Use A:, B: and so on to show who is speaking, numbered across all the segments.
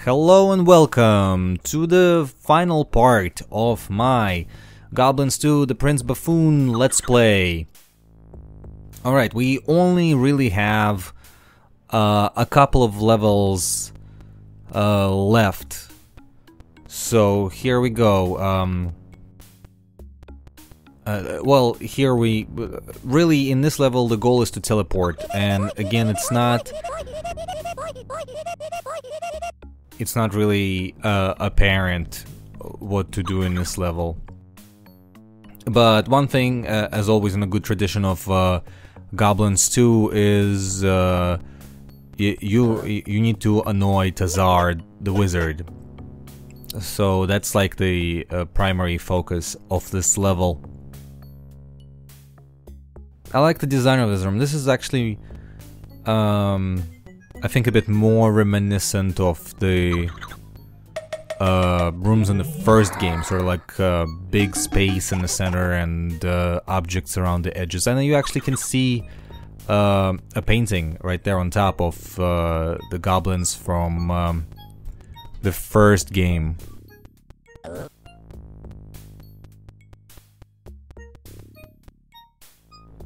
A: Hello and welcome to the final part of my Goblins 2 the Prince Buffoon Let's Play. Alright, we only really have a couple of levels left. So here we go. Well, here we... Really, in this level the goal is to teleport, and again it's not really apparent what to do in this level. But one thing, as always in a good tradition of Goblins 2, is you need to annoy Tazar the wizard. So that's like the primary focus of this level. I like the design of this room. This is actually I think a bit more reminiscent of the rooms in the first game, sort of like big space in the center and objects around the edges. And you actually can see a painting right there on top of the goblins from the first game.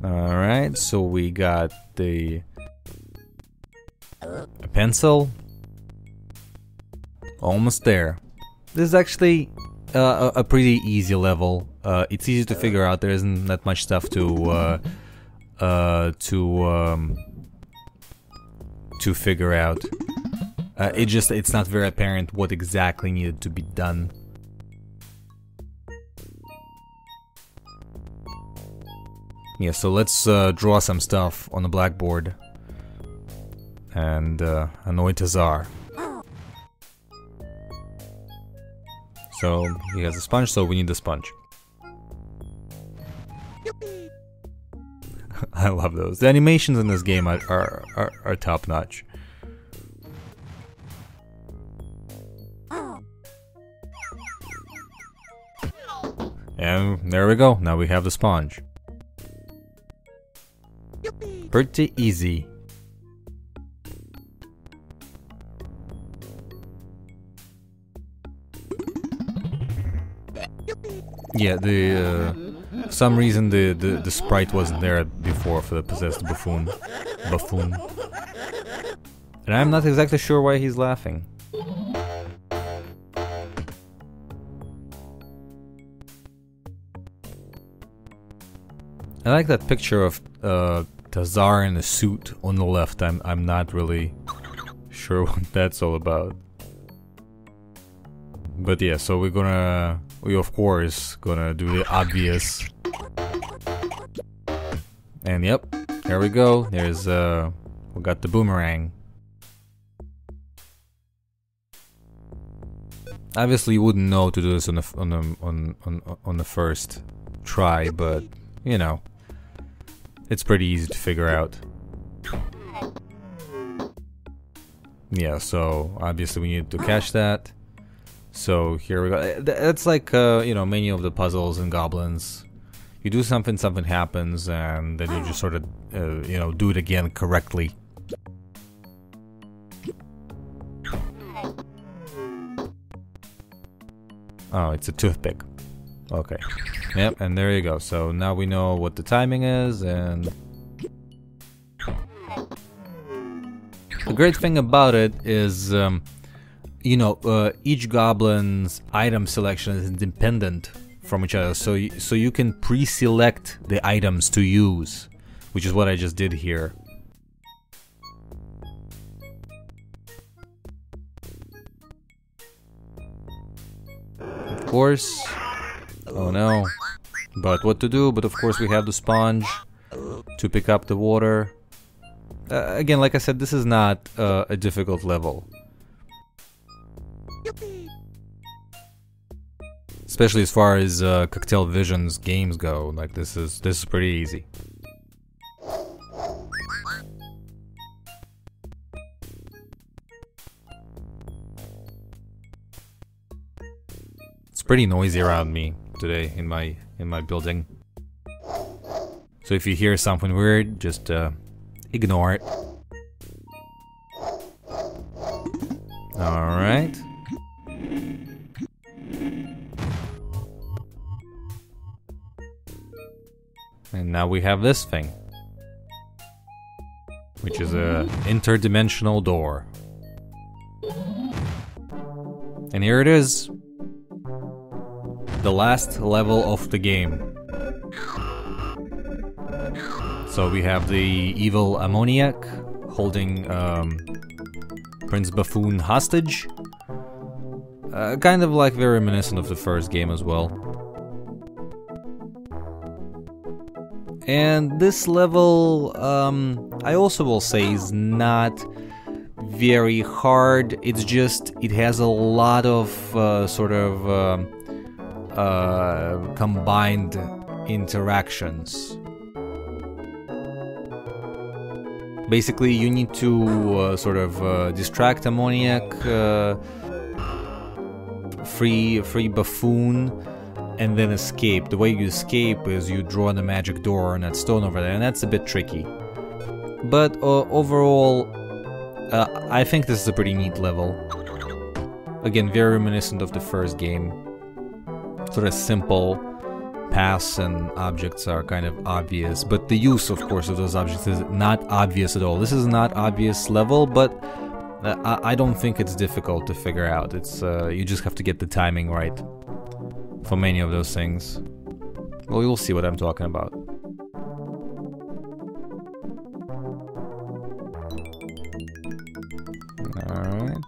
A: Alright, so we got a pencil. Almost there. This is actually a pretty easy level. It's easy to figure out. There isn't that much stuff to figure out. It's not very apparent what exactly needed to be done. Yeah, so let's draw some stuff on the blackboard and annoy Tazar. So he has a sponge, so we need the sponge. I love those. The animations in this game are top notch. And there we go. Now we have the sponge. Pretty easy. Yeah, for some reason the sprite wasn't there before for the possessed buffoon. And I'm not exactly sure why he's laughing. I like that picture of Tazar in a suit on the left. I'm not really sure what that's all about. But yeah, so we of course gonna do the obvious. And yep, here we go. There's we got the boomerang. Obviously you wouldn't know to do this on the first try, but you know, it's pretty easy to figure out. Yeah, so obviously we need to catch that. So here we go. That's like, you know, many of the puzzles in Goblins. You do something, something happens, and then you just sort of, you know, do it again correctly. Oh, it's a toothpick. Okay. Yep, and there you go. So now we know what the timing is, and the great thing about it is, you know, each goblin's item selection is independent from each other, so you can pre-select the items to use, which is what I just did here. Of course. Oh no. But what to do? But of course we have the sponge to pick up the water. Again, like I said, this is not a difficult level. Especially as far as Cocktail Vision's games go, like this is pretty easy. It's pretty noisy around me today in my building. So if you hear something weird, just ignore it. Alright. And now we have this thing, which is a interdimensional door. And here it is. The last level of the game. So we have the evil ammoniac holding Prince Buffoon hostage. Kind of like very reminiscent of the first game as well. And this level, I also will say, is not very hard. It's just, it has a lot of sort of combined interactions. Basically, you need to sort of distract Ammoniac, free Buffoon, and then escape. The way you escape is you draw the magic door on that stone over there, and that's a bit tricky. But overall, I think this is a pretty neat level. Again, very reminiscent of the first game. Sort of simple. Paths and objects are kind of obvious, but the use, of course, of those objects is not obvious at all. This is not obvious level, but I don't think it's difficult to figure out. It's you just have to get the timing right for many of those things. Well, you'll see what I'm talking about. Alright.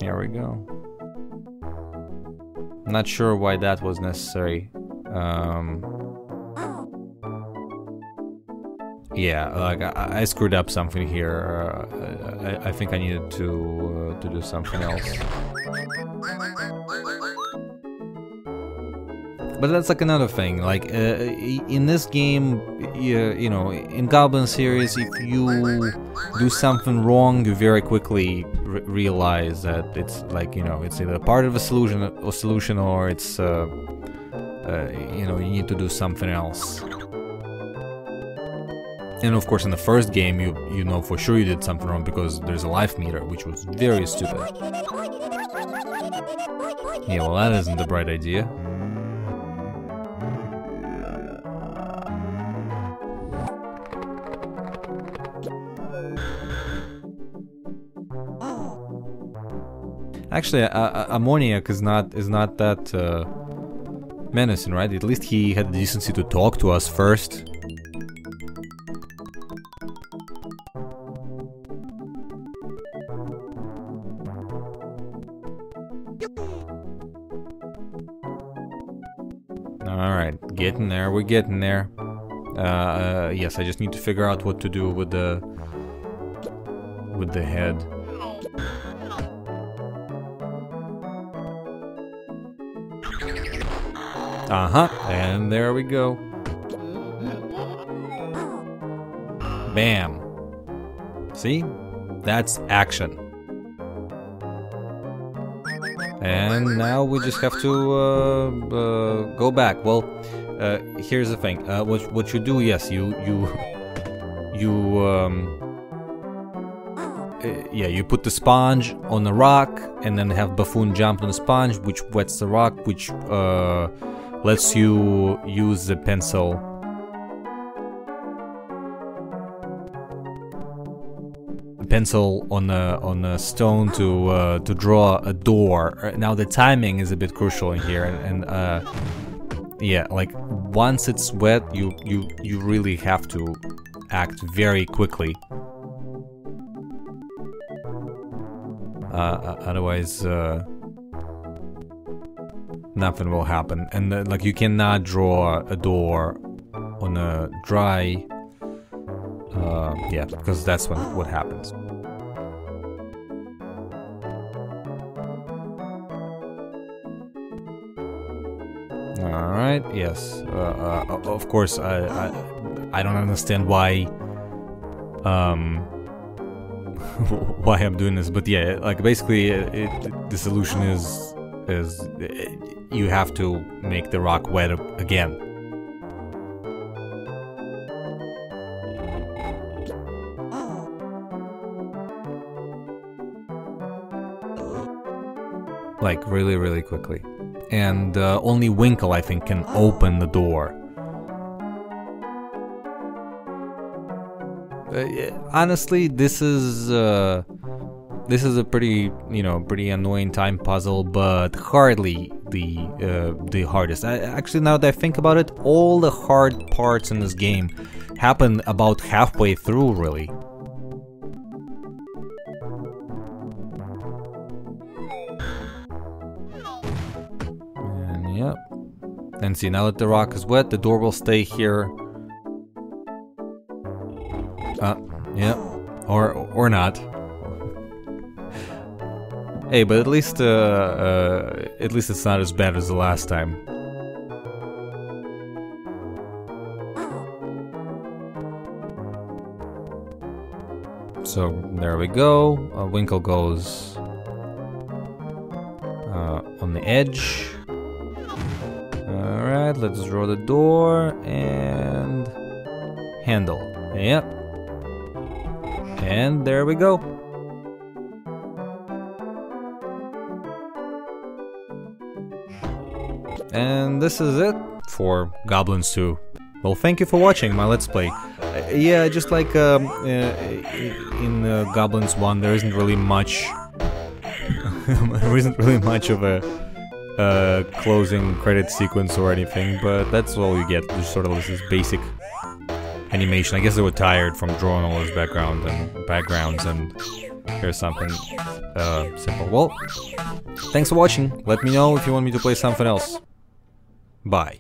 A: Here we go. Not sure why that was necessary. Yeah, like I screwed up something here. I think I needed to do something else. But that's like another thing. Like in this game, you know, in Goblin series, if you do something wrong, you very quickly realize that it's like, you know, it's either part of a solution or it's you know, you need to do something else. And of course, in the first game, you know for sure you did something wrong because there's a life meter, which was very stupid. Yeah, well, that isn't the bright idea. Actually, Ammoniac is not that menacing, right? At least he had the decency to talk to us first. Alright, getting there, we're getting there. Yes, I just need to figure out what to do with the head. Uh-huh, and there we go. Bam. See? That's action. And now we just have to go back. Well, here's the thing. What you do, yes, you put the sponge on the rock, and then have Buffoon jump on the sponge, which wets the rock, which lets you use the pencil. On a stone to draw a door. Now the timing is a bit crucial in here, and yeah, like once it's wet, you really have to act very quickly. Otherwise, nothing will happen. And like you cannot draw a door on a dry. Yeah, because that's what happens. All right. Yes. Of course. I don't understand why. Why I'm doing this, but yeah, like basically, the solution is you have to make the rock wet again. Like, really, really quickly. And only Winkle, I think, can open the door. Honestly, this is a pretty, pretty annoying time puzzle, but hardly the hardest. Actually, now that I think about it, all the hard parts in this game happen about halfway through, really. And yep. And see, now that the rock is wet, the door will stay here. Yep. Or not. Hey, but at least it's not as bad as the last time. So there we go. Winkle goes on the edge. All right, let's draw the door and handle. Yep. And there we go. And this is it for Goblins 2. Well, thank you for watching my Let's Play. Yeah, just like in Goblins 1, there isn't really much. There isn't really much of a closing credit sequence or anything, but that's all you get. Just sort of this basic animation. I guess they were tired from drawing all this backgrounds, and here's something simple. Well, thanks for watching. Let me know if you want me to play something else. Bye.